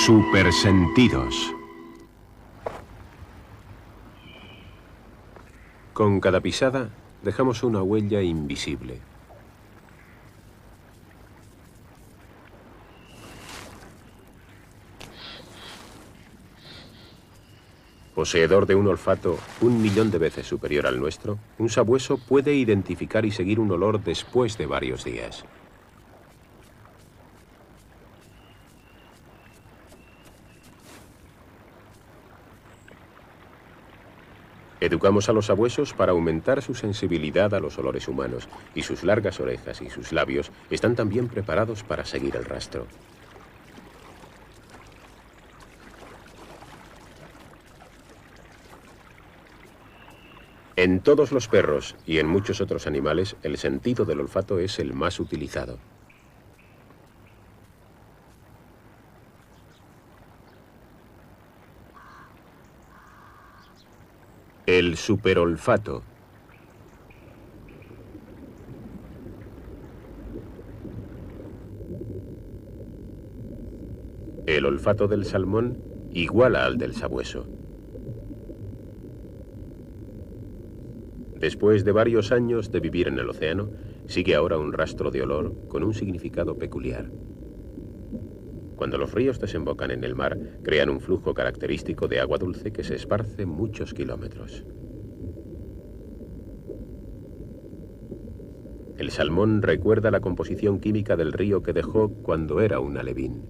Supersentidos. Con cada pisada dejamos una huella invisible. Poseedor de un olfato 1.000.000 de veces superior al nuestro, un sabueso puede identificar y seguir un olor después de varios días. Educamos a los sabuesos para aumentar su sensibilidad a los olores humanos, y sus largas orejas y sus labios están también preparados para seguir el rastro. En todos los perros y en muchos otros animales, el sentido del olfato es el más utilizado. El superolfato. El olfato del salmón iguala al del sabueso. Después de varios años de vivir en el océano, sigue ahora un rastro de olor con un significado peculiar. Cuando los ríos desembocan en el mar, crean un flujo característico de agua dulce que se esparce muchos kilómetros. El salmón recuerda la composición química del río que dejó cuando era un alevín.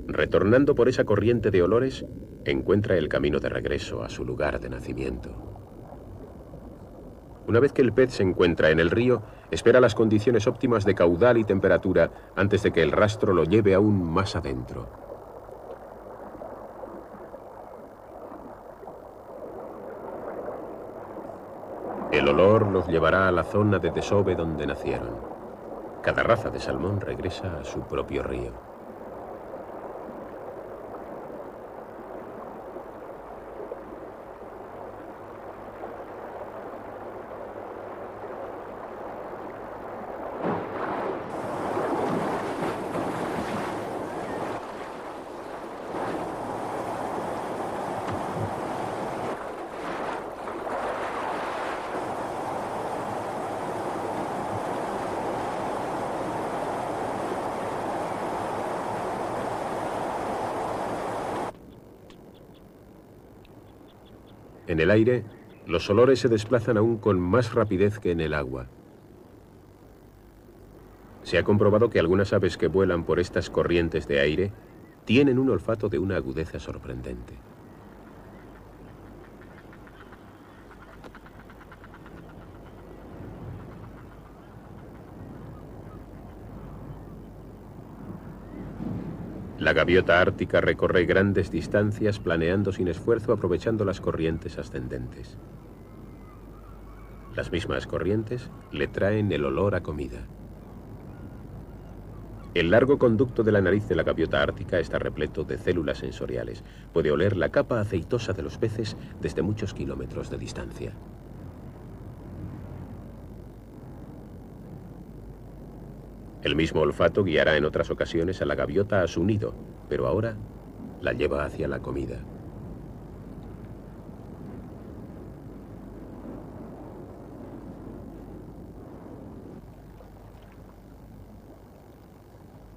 Retornando por esa corriente de olores, encuentra el camino de regreso a su lugar de nacimiento. Una vez que el pez se encuentra en el río, espera las condiciones óptimas de caudal y temperatura antes de que el rastro lo lleve aún más adentro. El olor los llevará a la zona de desove donde nacieron. Cada raza de salmón regresa a su propio río. En el aire, los olores se desplazan aún con más rapidez que en el agua. Se ha comprobado que algunas aves que vuelan por estas corrientes de aire tienen un olfato de una agudeza sorprendente. La gaviota ártica recorre grandes distancias planeando sin esfuerzo aprovechando las corrientes ascendentes. Las mismas corrientes le traen el olor a comida. El largo conducto de la nariz de la gaviota ártica está repleto de células sensoriales. Puede oler la capa aceitosa de los peces desde muchos kilómetros de distancia. El mismo olfato guiará en otras ocasiones a la gaviota a su nido, pero ahora la lleva hacia la comida.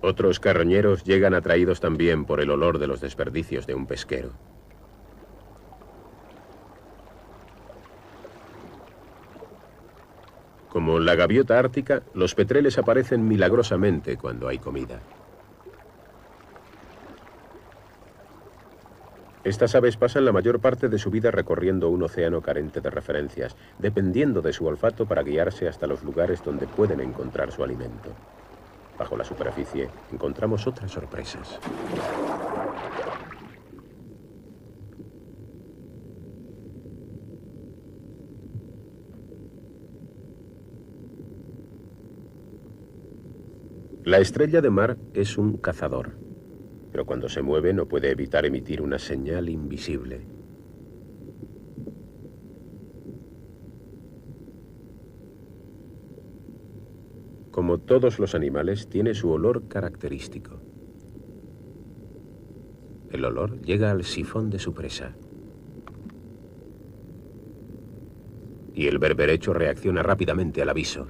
Otros carroñeros llegan atraídos también por el olor de los desperdicios de un pesquero. Como la gaviota ártica, los petreles aparecen milagrosamente cuando hay comida. Estas aves pasan la mayor parte de su vida recorriendo un océano carente de referencias, dependiendo de su olfato para guiarse hasta los lugares donde pueden encontrar su alimento. Bajo la superficie encontramos otras sorpresas. La estrella de mar es un cazador, pero cuando se mueve no puede evitar emitir una señal invisible. Como todos los animales, tiene su olor característico. El olor llega al sifón de su presa. Y el berberecho reacciona rápidamente al aviso.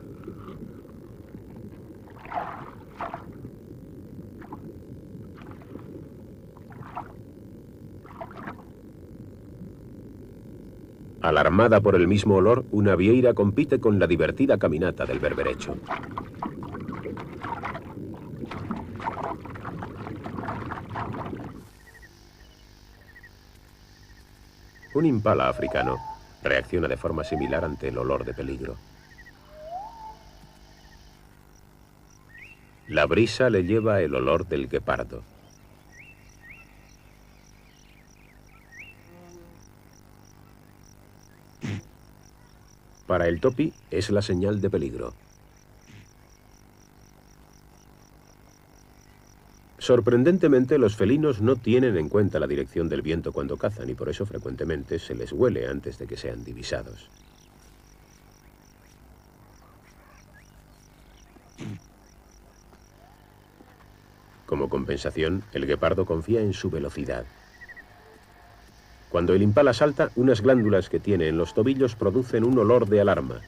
Alarmada por el mismo olor, una vieira compite con la divertida caminata del berberecho. Un impala africano reacciona de forma similar ante el olor de peligro. La brisa le lleva el olor del guepardo. Para el topi es la señal de peligro. Sorprendentemente, los felinos no tienen en cuenta la dirección del viento cuando cazan y por eso frecuentemente se les huele antes de que sean divisados. Como compensación, el guepardo confía en su velocidad. Cuando el impala salta, unas glándulas que tiene en los tobillos producen un olor de alarma.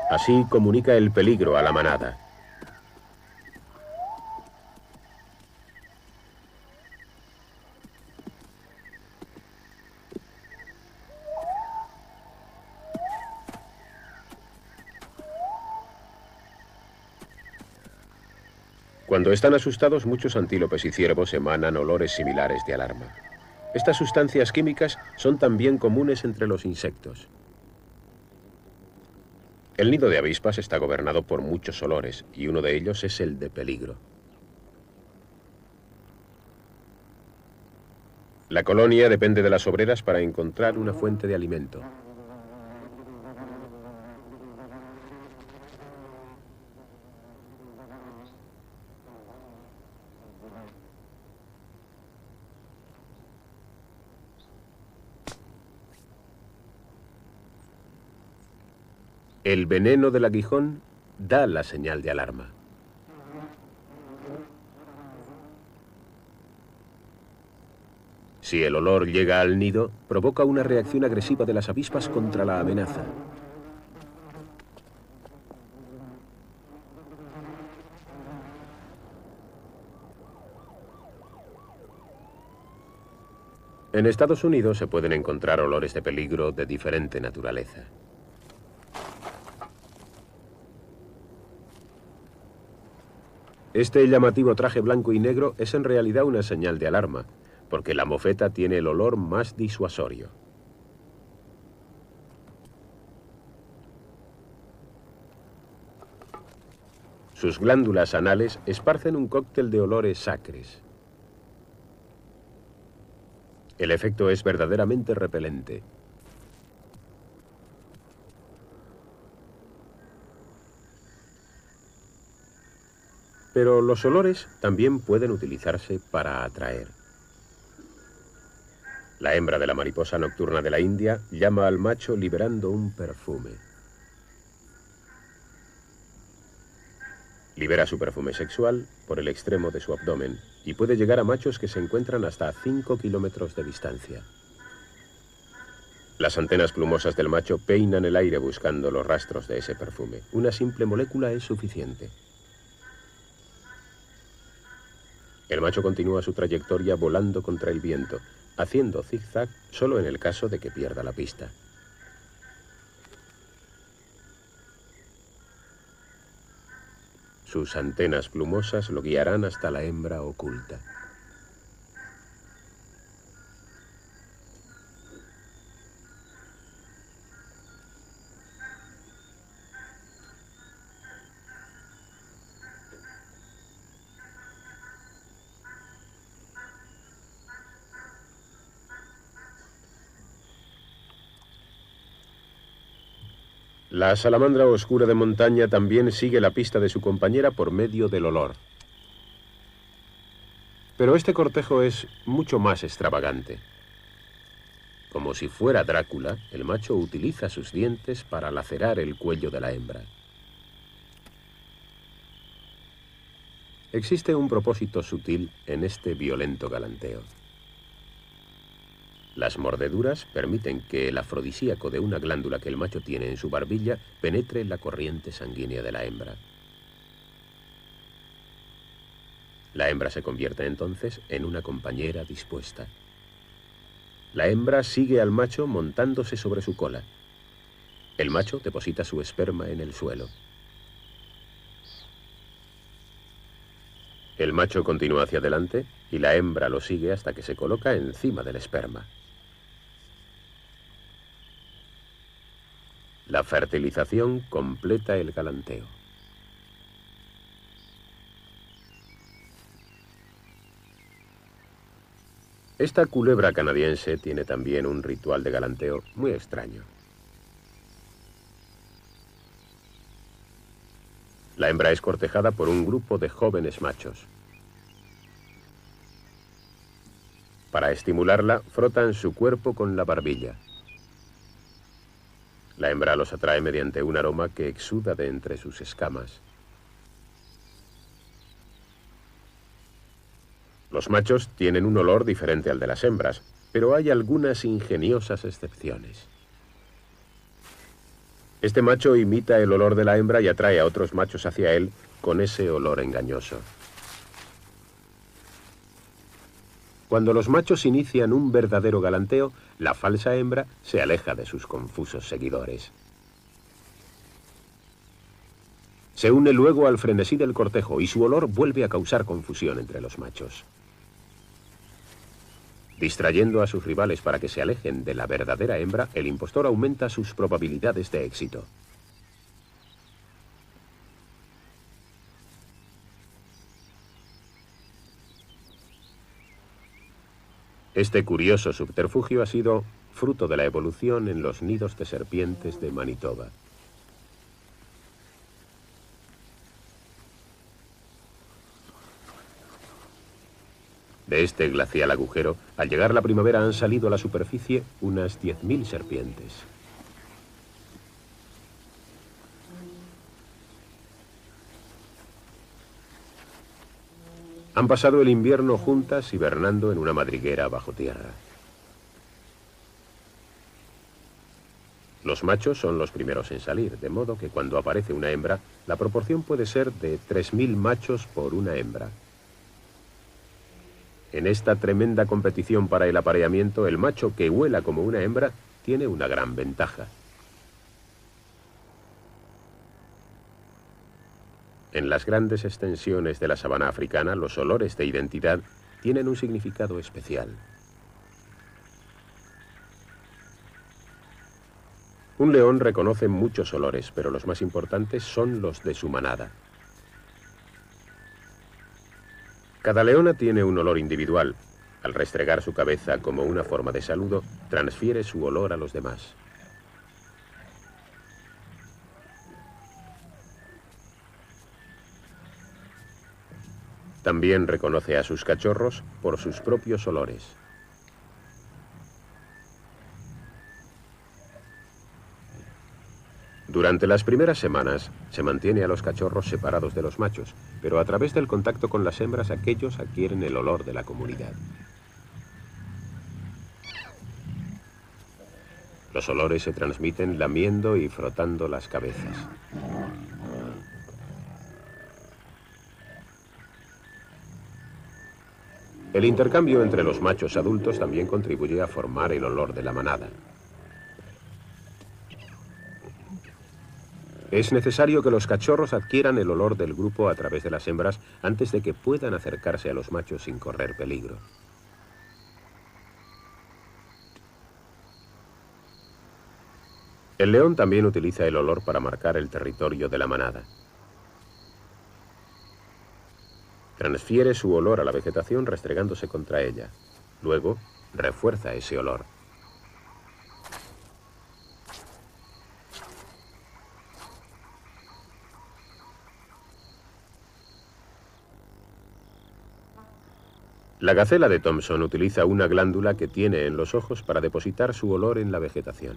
Así comunica el peligro a la manada. Cuando están asustados, muchos antílopes y ciervos emanan olores similares de alarma. Estas sustancias químicas son también comunes entre los insectos. El nido de avispas está gobernado por muchos olores, y uno de ellos es el de peligro. La colonia depende de las obreras para encontrar una fuente de alimento. El veneno del aguijón da la señal de alarma. Si el olor llega al nido, provoca una reacción agresiva de las avispas contra la amenaza. En Estados Unidos se pueden encontrar olores de peligro de diferente naturaleza. Este llamativo traje blanco y negro es en realidad una señal de alarma, porque la mofeta tiene el olor más disuasorio. Sus glándulas anales esparcen un cóctel de olores acres. El efecto es verdaderamente repelente. Pero los olores también pueden utilizarse para atraer. La hembra de la mariposa nocturna de la India llama al macho liberando un perfume. Libera su perfume sexual por el extremo de su abdomen y puede llegar a machos que se encuentran hasta 5 kilómetros de distancia. Las antenas plumosas del macho peinan el aire buscando los rastros de ese perfume. Una simple molécula es suficiente. El macho continúa su trayectoria volando contra el viento, haciendo zigzag solo en el caso de que pierda la pista. Sus antenas plumosas lo guiarán hasta la hembra oculta. La salamandra oscura de montaña también sigue la pista de su compañera por medio del olor. Pero este cortejo es mucho más extravagante. Como si fuera Drácula, el macho utiliza sus dientes para lacerar el cuello de la hembra. Existe un propósito sutil en este violento galanteo. Las mordeduras permiten que el afrodisíaco de una glándula que el macho tiene en su barbilla penetre en la corriente sanguínea de la hembra. La hembra se convierte entonces en una compañera dispuesta. La hembra sigue al macho montándose sobre su cola. El macho deposita su esperma en el suelo. El macho continúa hacia adelante y la hembra lo sigue hasta que se coloca encima del esperma. La fertilización completa el galanteo. Esta culebra canadiense tiene también un ritual de galanteo muy extraño. La hembra es cortejada por un grupo de jóvenes machos. Para estimularla, frotan su cuerpo con la barbilla. La hembra los atrae mediante un aroma que exuda de entre sus escamas. Los machos tienen un olor diferente al de las hembras, pero hay algunas ingeniosas excepciones. Este macho imita el olor de la hembra y atrae a otros machos hacia él con ese olor engañoso. Cuando los machos inician un verdadero galanteo, la falsa hembra se aleja de sus confusos seguidores. Se une luego al frenesí del cortejo y su olor vuelve a causar confusión entre los machos. Distrayendo a sus rivales para que se alejen de la verdadera hembra, el impostor aumenta sus probabilidades de éxito. Este curioso subterfugio ha sido fruto de la evolución en los nidos de serpientes de Manitoba. De este glacial agujero, al llegar la primavera han salido a la superficie unas 10.000 serpientes. Han pasado el invierno juntas hibernando en una madriguera bajo tierra. Los machos son los primeros en salir, de modo que cuando aparece una hembra, la proporción puede ser de 3.000 machos por una hembra. En esta tremenda competición para el apareamiento, el macho que huela como una hembra tiene una gran ventaja. En las grandes extensiones de la sabana africana, los olores de identidad tienen un significado especial. Un león reconoce muchos olores, pero los más importantes son los de su manada. Cada leona tiene un olor individual. Al restregar su cabeza como una forma de saludo, transfiere su olor a los demás. También reconoce a sus cachorros por sus propios olores. Durante las primeras semanas se mantiene a los cachorros separados de los machos, pero a través del contacto con las hembras aquellos adquieren el olor de la comunidad. Los olores se transmiten lamiendo y frotando las cabezas. El intercambio entre los machos adultos también contribuye a formar el olor de la manada. Es necesario que los cachorros adquieran el olor del grupo a través de las hembras antes de que puedan acercarse a los machos sin correr peligro. El león también utiliza el olor para marcar el territorio de la manada. Transfiere su olor a la vegetación restregándose contra ella. Luego, refuerza ese olor. La gacela de Thompson utiliza una glándula que tiene en los ojos para depositar su olor en la vegetación.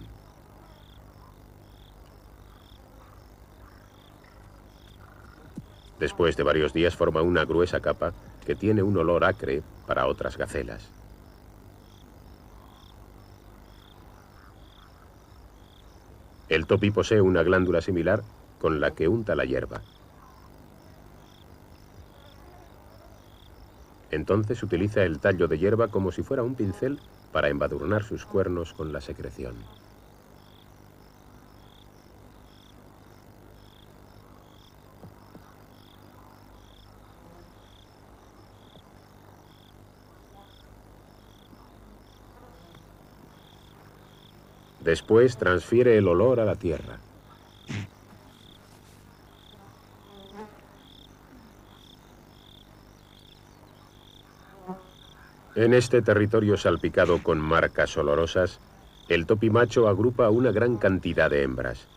Después de varios días forma una gruesa capa que tiene un olor acre para otras gacelas. El topí posee una glándula similar con la que unta la hierba. Entonces utiliza el tallo de hierba como si fuera un pincel para embadurnar sus cuernos con la secreción. Después transfiere el olor a la tierra. En este territorio salpicado con marcas olorosas, el topí macho agrupa una gran cantidad de hembras.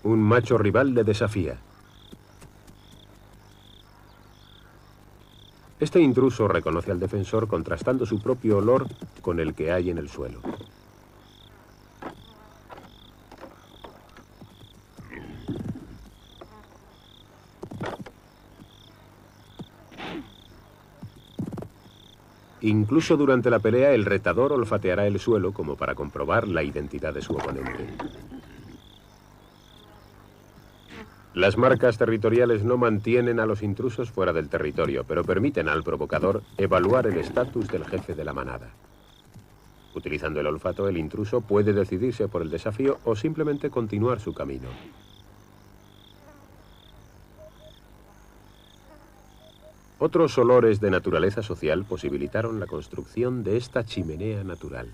Un macho rival le desafía. Este intruso reconoce al defensor contrastando su propio olor con el que hay en el suelo. Incluso durante la pelea, el retador olfateará el suelo como para comprobar la identidad de su oponente. Las marcas territoriales no mantienen a los intrusos fuera del territorio, pero permiten al provocador evaluar el estatus del jefe de la manada. Utilizando el olfato, el intruso puede decidirse por el desafío o simplemente continuar su camino. Otros olores de naturaleza social posibilitaron la construcción de esta chimenea natural.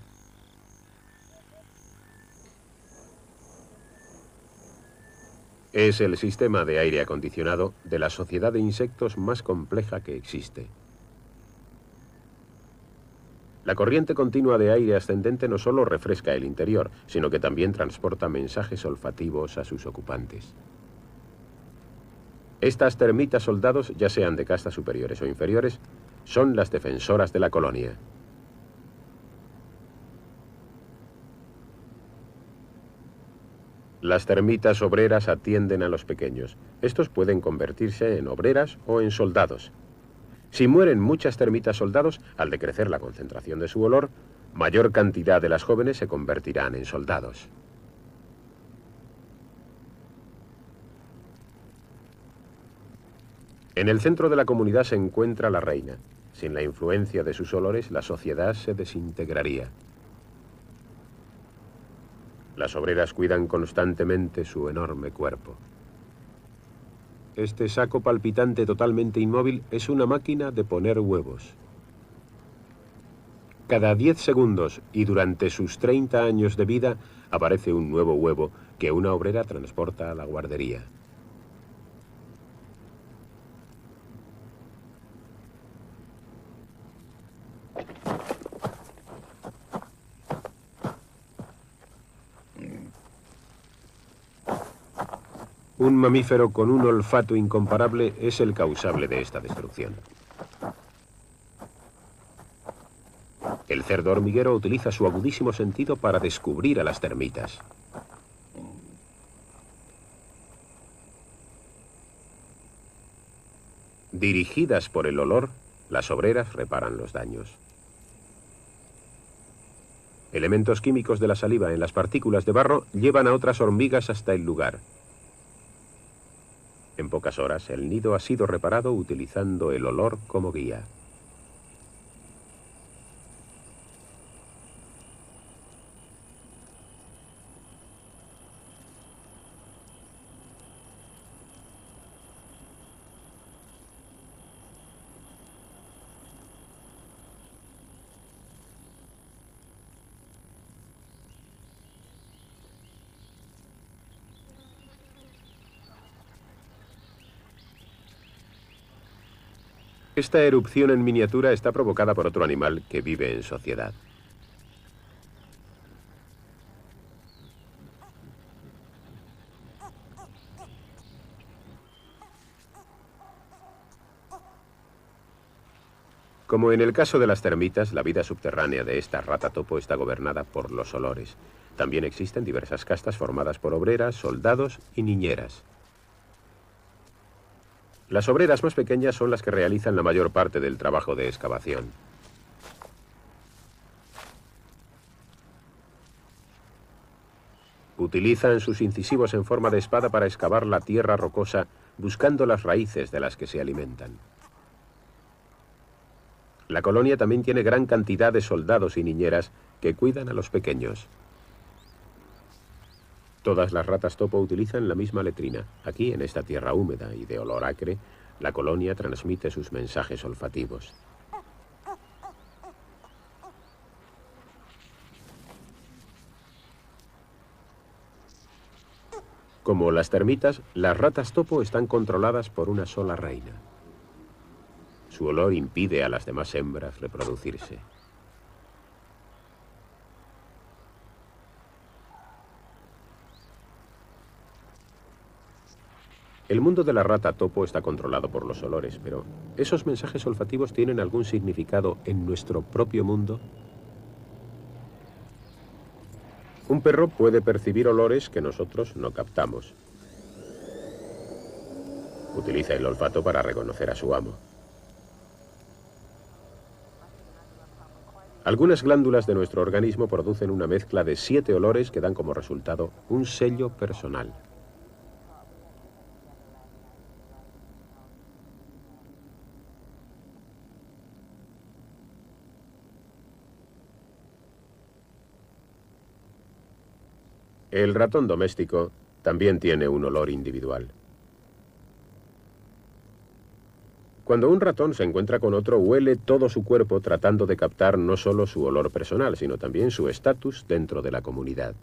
Es el sistema de aire acondicionado de la sociedad de insectos más compleja que existe. La corriente continua de aire ascendente no solo refresca el interior, sino que también transporta mensajes olfativos a sus ocupantes. Estas termitas soldados, ya sean de castas superiores o inferiores, son las defensoras de la colonia. Las termitas obreras atienden a los pequeños. Estos pueden convertirse en obreras o en soldados. Si mueren muchas termitas soldados, al decrecer la concentración de su olor, mayor cantidad de las jóvenes se convertirán en soldados. En el centro de la comunidad se encuentra la reina. Sin la influencia de sus olores, la sociedad se desintegraría. Las obreras cuidan constantemente su enorme cuerpo. Este saco palpitante totalmente inmóvil es una máquina de poner huevos. Cada 10 segundos y durante sus 30 años de vida aparece un nuevo huevo que una obrera transporta a la guardería. Un mamífero con un olfato incomparable es el causable de esta destrucción. El cerdo hormiguero utiliza su agudísimo sentido para descubrir a las termitas. Dirigidas por el olor, las obreras reparan los daños. Elementos químicos de la saliva en las partículas de barro llevan a otras hormigas hasta el lugar. En pocas horas, el nido ha sido reparado utilizando el olor como guía. Esta erupción en miniatura está provocada por otro animal que vive en sociedad. Como en el caso de las termitas, la vida subterránea de esta rata topo está gobernada por los olores. También existen diversas castas formadas por obreras, soldados y niñeras. Las obreras más pequeñas son las que realizan la mayor parte del trabajo de excavación. Utilizan sus incisivos en forma de espada para excavar la tierra rocosa, buscando las raíces de las que se alimentan. La colonia también tiene gran cantidad de soldados y niñeras que cuidan a los pequeños. Todas las ratas topo utilizan la misma letrina. Aquí, en esta tierra húmeda y de olor acre, la colonia transmite sus mensajes olfativos. Como las termitas, las ratas topo están controladas por una sola reina. Su olor impide a las demás hembras reproducirse. El mundo de la rata topo está controlado por los olores, pero ¿esos mensajes olfativos tienen algún significado en nuestro propio mundo? Un perro puede percibir olores que nosotros no captamos. Utiliza el olfato para reconocer a su amo. Algunas glándulas de nuestro organismo producen una mezcla de 7 olores que dan como resultado un sello personal. El ratón doméstico también tiene un olor individual. Cuando un ratón se encuentra con otro, huele todo su cuerpo tratando de captar no solo su olor personal, sino también su estatus dentro de la comunidad.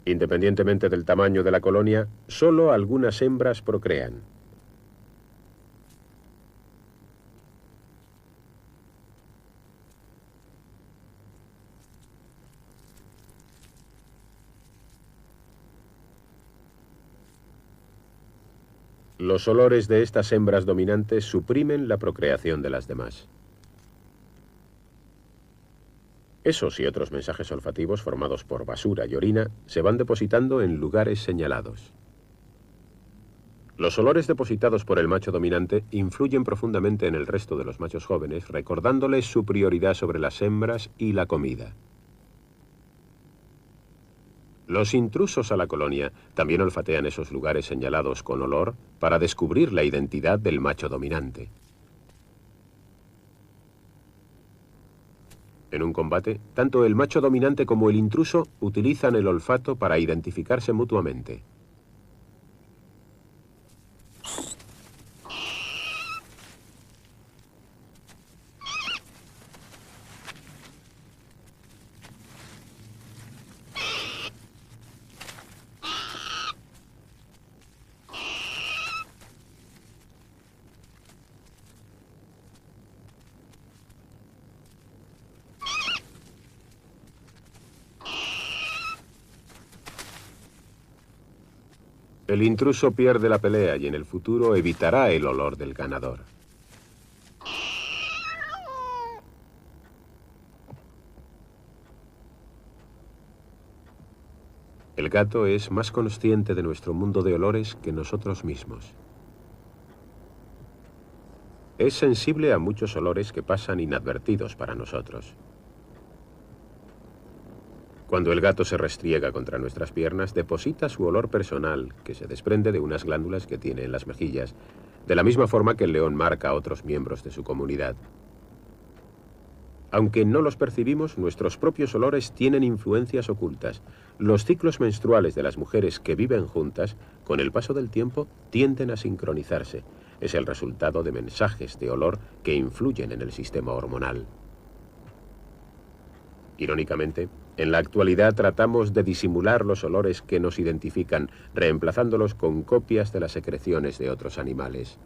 Independientemente del tamaño de la colonia, solo algunas hembras procrean. Los olores de estas hembras dominantes suprimen la procreación de las demás. Esos y otros mensajes olfativos formados por basura y orina se van depositando en lugares señalados. Los olores depositados por el macho dominante influyen profundamente en el resto de los machos jóvenes, recordándoles su prioridad sobre las hembras y la comida. Los intrusos a la colonia también olfatean esos lugares señalados con olor para descubrir la identidad del macho dominante. En un combate, tanto el macho dominante como el intruso utilizan el olfato para identificarse mutuamente. El intruso pierde la pelea y en el futuro evitará el olor del ganador. El gato es más consciente de nuestro mundo de olores que nosotros mismos. Es sensible a muchos olores que pasan inadvertidos para nosotros. Cuando el gato se restriega contra nuestras piernas, deposita su olor personal, que se desprende de unas glándulas que tiene en las mejillas, de la misma forma que el león marca a otros miembros de su comunidad. Aunque no los percibimos, nuestros propios olores tienen influencias ocultas. Los ciclos menstruales de las mujeres que viven juntas, con el paso del tiempo, tienden a sincronizarse. Es el resultado de mensajes de olor que influyen en el sistema hormonal. Irónicamente, en la actualidad tratamos de disimular los olores que nos identifican, reemplazándolos con copias de las secreciones de otros animales.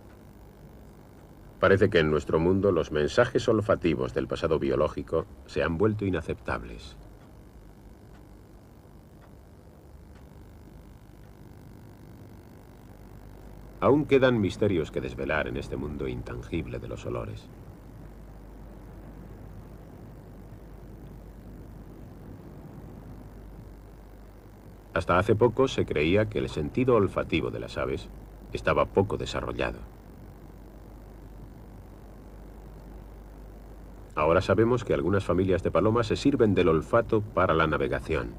Parece que en nuestro mundo los mensajes olfativos del pasado biológico se han vuelto inaceptables. Aún quedan misterios que desvelar en este mundo intangible de los olores. Hasta hace poco se creía que el sentido olfativo de las aves estaba poco desarrollado. Ahora sabemos que algunas familias de palomas se sirven del olfato para la navegación.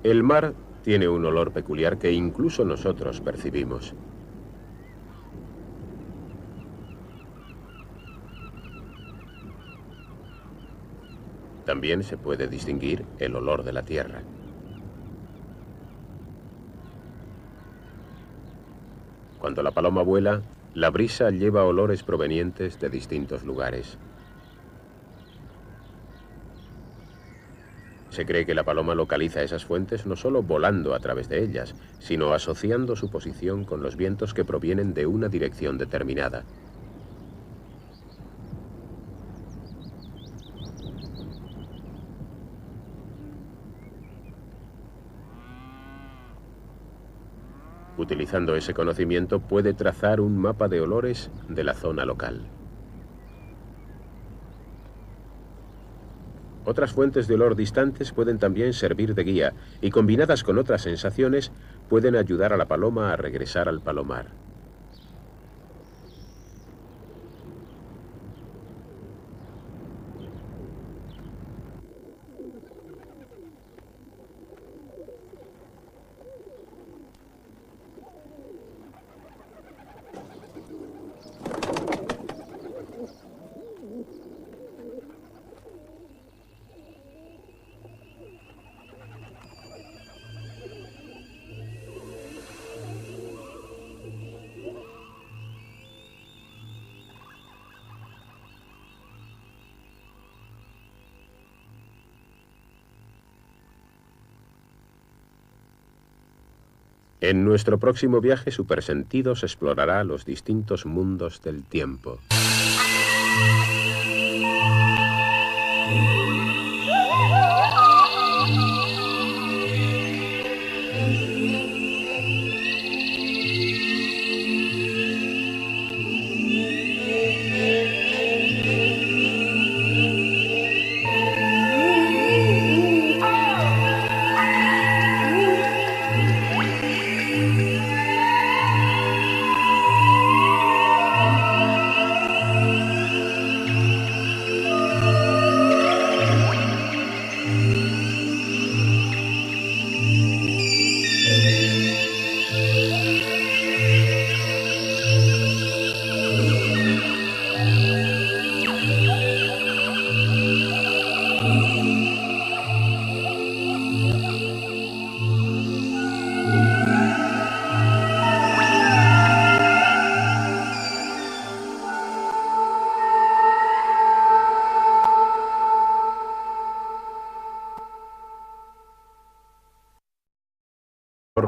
El mar tiene un olor peculiar que incluso nosotros percibimos. También se puede distinguir el olor de la tierra. Cuando la paloma vuela, la brisa lleva olores provenientes de distintos lugares. Se cree que la paloma localiza esas fuentes no solo volando a través de ellas, sino asociando su posición con los vientos que provienen de una dirección determinada. Utilizando ese conocimiento puede trazar un mapa de olores de la zona local. Otras fuentes de olor distantes pueden también servir de guía y combinadas con otras sensaciones pueden ayudar a la paloma a regresar al palomar. En nuestro próximo viaje, Supersentidos explorará los distintos mundos del tiempo.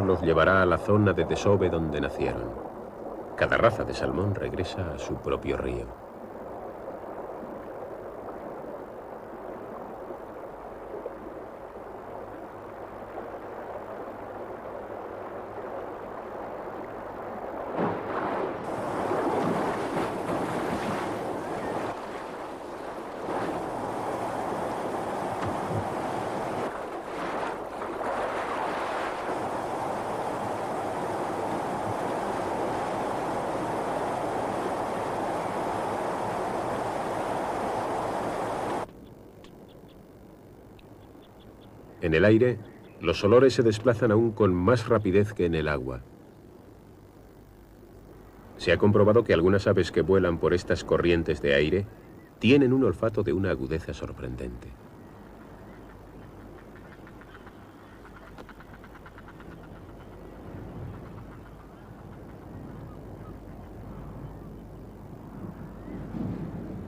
Los llevará a la zona de desove donde nacieron. Cada raza de salmón regresa a su propio río. En el aire, los olores se desplazan aún con más rapidez que en el agua. Se ha comprobado que algunas aves que vuelan por estas corrientes de aire tienen un olfato de una agudeza sorprendente.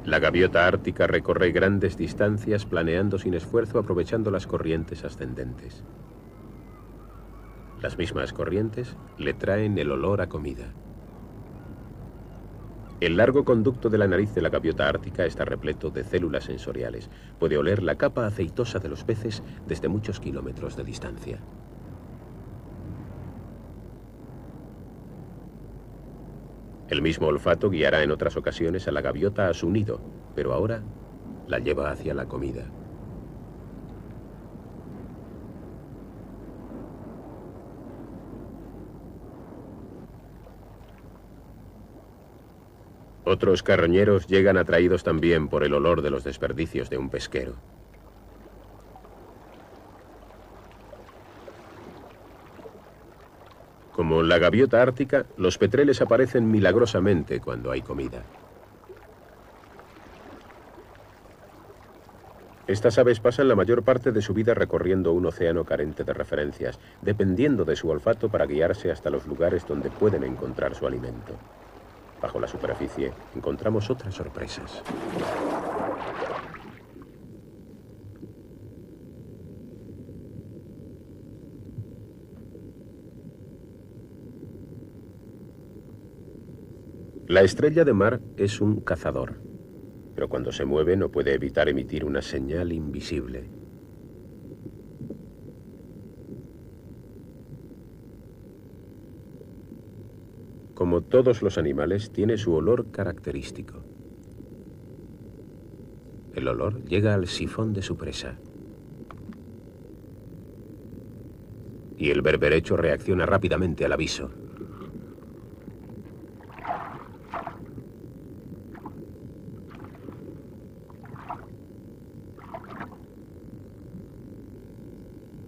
La gaviota ártica recorre grandes distancias planeando sin esfuerzo, aprovechando las corrientes ascendentes. Las mismas corrientes le traen el olor a comida. El largo conducto de la nariz de la gaviota ártica está repleto de células sensoriales. Puede oler la capa aceitosa de los peces desde muchos kilómetros de distancia. El mismo olfato guiará en otras ocasiones a la gaviota a su nido, pero ahora la lleva hacia la comida. Otros carroñeros llegan atraídos también por el olor de los desperdicios de un pesquero. Como la gaviota ártica, los petreles aparecen milagrosamente cuando hay comida. Estas aves pasan la mayor parte de su vida recorriendo un océano carente de referencias, dependiendo de su olfato para guiarse hasta los lugares donde pueden encontrar su alimento. Bajo la superficie encontramos otras sorpresas. La estrella de mar es un cazador, pero cuando se mueve no puede evitar emitir una señal invisible. Como todos los animales, tiene su olor característico. El olor llega al sifón de su presa. Y el berberecho reacciona rápidamente al aviso.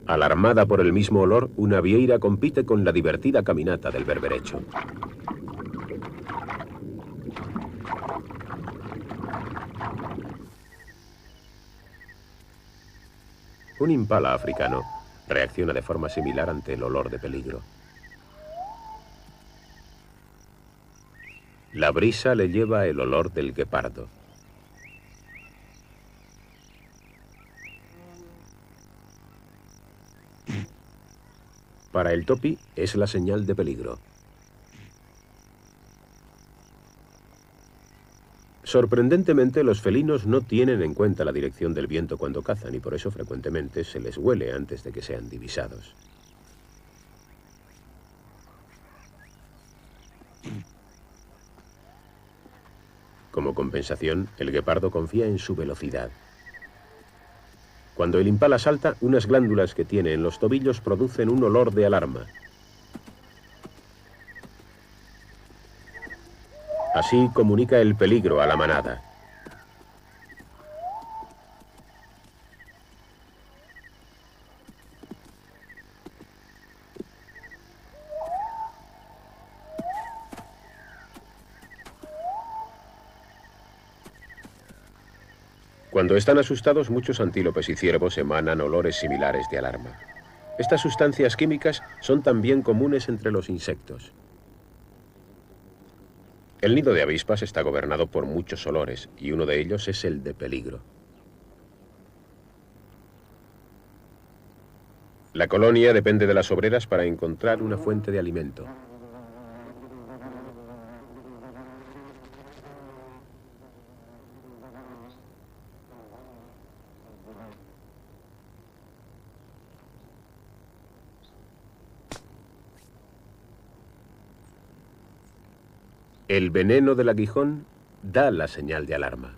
Alarmada por el mismo olor, una vieira compite con la divertida caminata del berberecho. Un impala africano reacciona de forma similar ante el olor de peligro. La brisa le lleva el olor del guepardo. Para el topi es la señal de peligro. Sorprendentemente, los felinos no tienen en cuenta la dirección del viento cuando cazan y por eso frecuentemente se les huele antes de que sean divisados. Como compensación, el guepardo confía en su velocidad. Cuando el impala salta, unas glándulas que tiene en los tobillos producen un olor de alarma. Así comunica el peligro a la manada. Cuando están asustados, muchos antílopes y ciervos emanan olores similares de alarma. Estas sustancias químicas son también comunes entre los insectos. El nido de avispas está gobernado por muchos olores y uno de ellos es el de peligro. La colonia depende de las obreras para encontrar una fuente de alimento. El veneno del aguijón da la señal de alarma.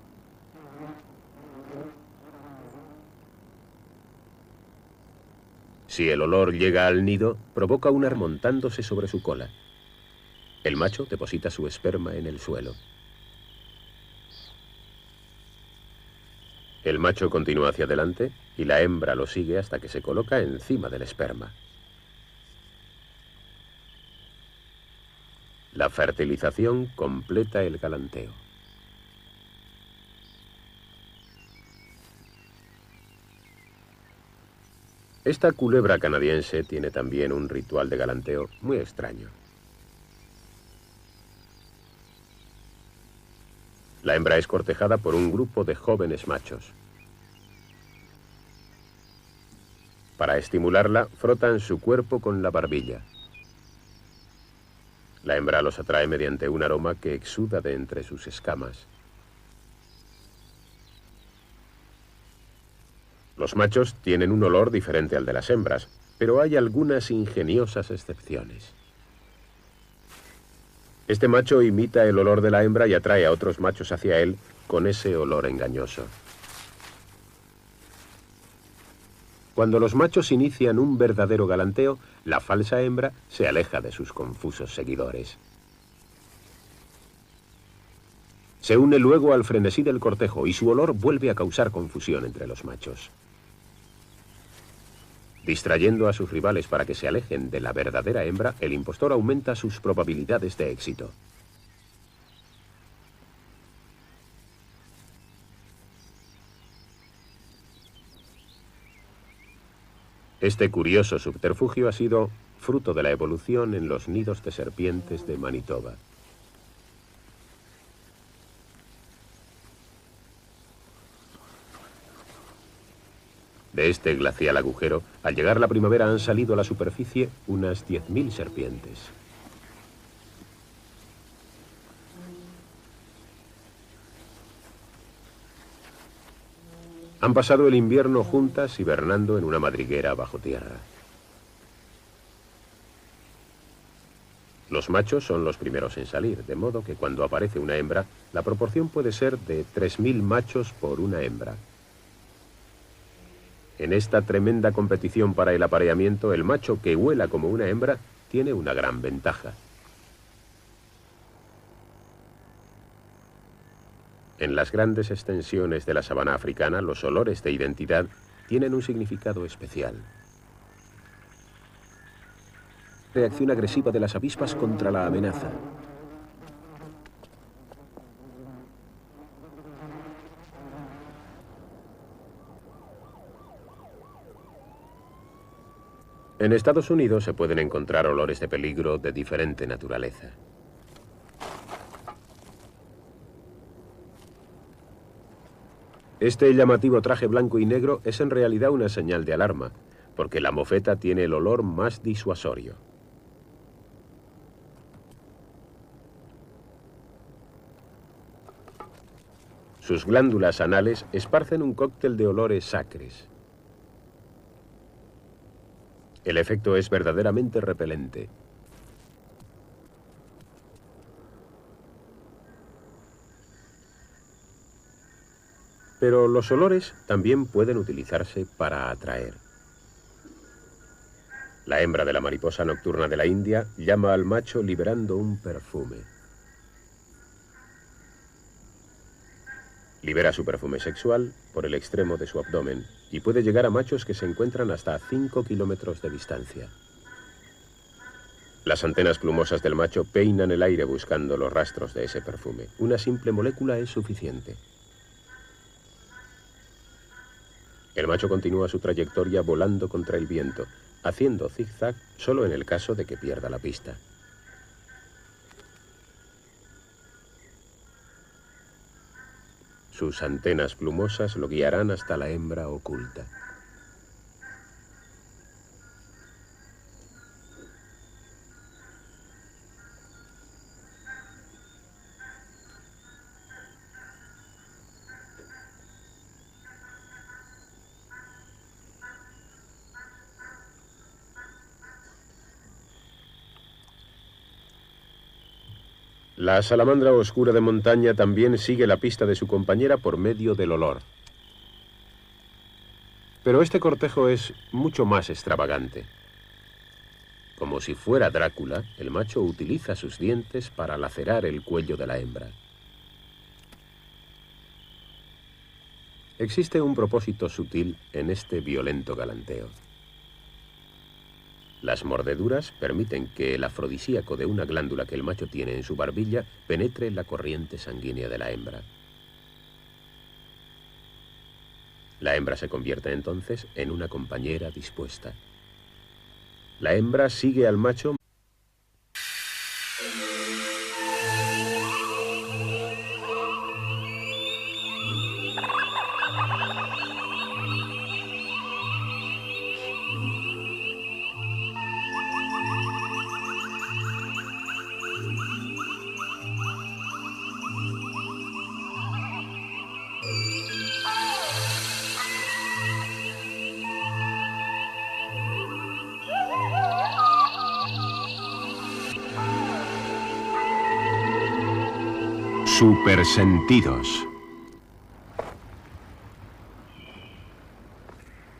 Si el olor llega al nido, provoca una remontándose sobre su cola. El macho deposita su esperma en el suelo. El macho continúa hacia adelante y la hembra lo sigue hasta que se coloca encima del esperma. La fertilización completa el galanteo. Esta culebra canadiense tiene también un ritual de galanteo muy extraño. La hembra es cortejada por un grupo de jóvenes machos. Para estimularla, frotan su cuerpo con la barbilla. La hembra los atrae mediante un aroma que exuda de entre sus escamas. Los machos tienen un olor diferente al de las hembras, pero hay algunas ingeniosas excepciones. Este macho imita el olor de la hembra y atrae a otros machos hacia él con ese olor engañoso. Cuando los machos inician un verdadero galanteo, la falsa hembra se aleja de sus confusos seguidores. Se une luego al frenesí del cortejo y su olor vuelve a causar confusión entre los machos. Distrayendo a sus rivales para que se alejen de la verdadera hembra, el impostor aumenta sus probabilidades de éxito. Este curioso subterfugio ha sido fruto de la evolución en los nidos de serpientes de Manitoba. De este glacial agujero, al llegar la primavera han salido a la superficie unas 10.000 serpientes. Han pasado el invierno juntas hibernando en una madriguera bajo tierra. Los machos son los primeros en salir, de modo que cuando aparece una hembra, la proporción puede ser de 3.000 machos por una hembra. En esta tremenda competición para el apareamiento, el macho que huela como una hembra tiene una gran ventaja. En las grandes extensiones de la sabana africana, los olores de identidad tienen un significado especial. Reacción agresiva de las avispas contra la amenaza. En Estados Unidos se pueden encontrar olores de peligro de diferente naturaleza. Este llamativo traje blanco y negro es en realidad una señal de alarma, porque la mofeta tiene el olor más disuasorio. Sus glándulas anales esparcen un cóctel de olores acres. El efecto es verdaderamente repelente. Pero los olores también pueden utilizarse para atraer. La hembra de la mariposa nocturna de la India llama al macho liberando un perfume. Libera su perfume sexual por el extremo de su abdomen y puede llegar a machos que se encuentran hasta 5 kilómetros de distancia. Las antenas plumosas del macho peinan el aire buscando los rastros de ese perfume. Una simple molécula es suficiente. El macho continúa su trayectoria volando contra el viento, haciendo zigzag solo en el caso de que pierda la pista. Sus antenas plumosas lo guiarán hasta la hembra oculta. La salamandra oscura de montaña también sigue la pista de su compañera por medio del olor. Pero este cortejo es mucho más extravagante. Como si fuera Drácula, el macho utiliza sus dientes para lacerar el cuello de la hembra. Existe un propósito sutil en este violento galanteo. Las mordeduras permiten que el afrodisíaco de una glándula que el macho tiene en su barbilla penetre en la corriente sanguínea de la hembra. La hembra se convierte entonces en una compañera dispuesta. La hembra sigue al macho. Supersentidos.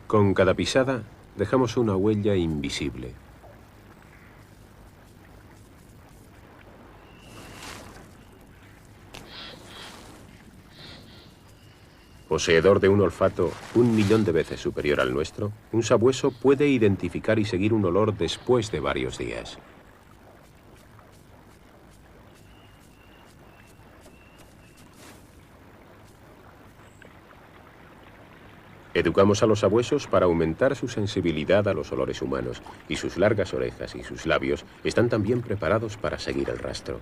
Con cada pisada dejamos una huella invisible. Poseedor de un olfato 1.000.000 de veces superior al nuestro, un sabueso puede identificar y seguir un olor después de varios días. Educamos a los sabuesos para aumentar su sensibilidad a los olores humanos, y sus largas orejas y sus labios están también preparados para seguir el rastro.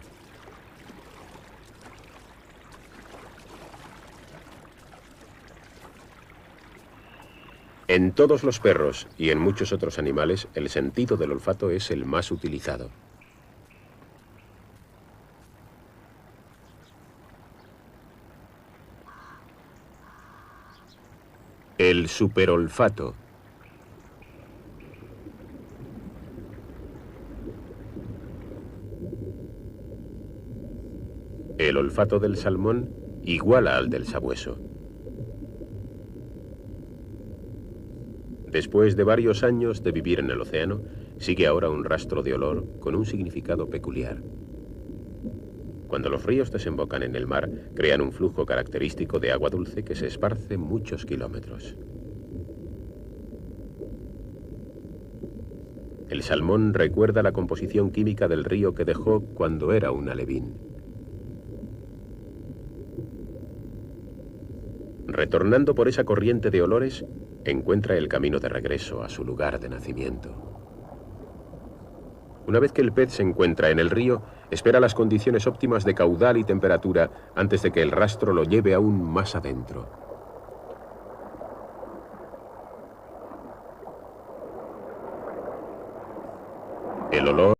En todos los perros y en muchos otros animales, el sentido del olfato es el más utilizado. El superolfato. El olfato del salmón iguala al del sabueso. Después de varios años de vivir en el océano, sigue ahora un rastro de olor con un significado peculiar. Cuando los ríos desembocan en el mar, crean un flujo característico de agua dulce que se esparce muchos kilómetros. El salmón recuerda la composición química del río que dejó cuando era un alevín. Retornando por esa corriente de olores, encuentra el camino de regreso a su lugar de nacimiento. Una vez que el pez se encuentra en el río, espera las condiciones óptimas de caudal y temperatura antes de que el rastro lo lleve aún más adentro. El olor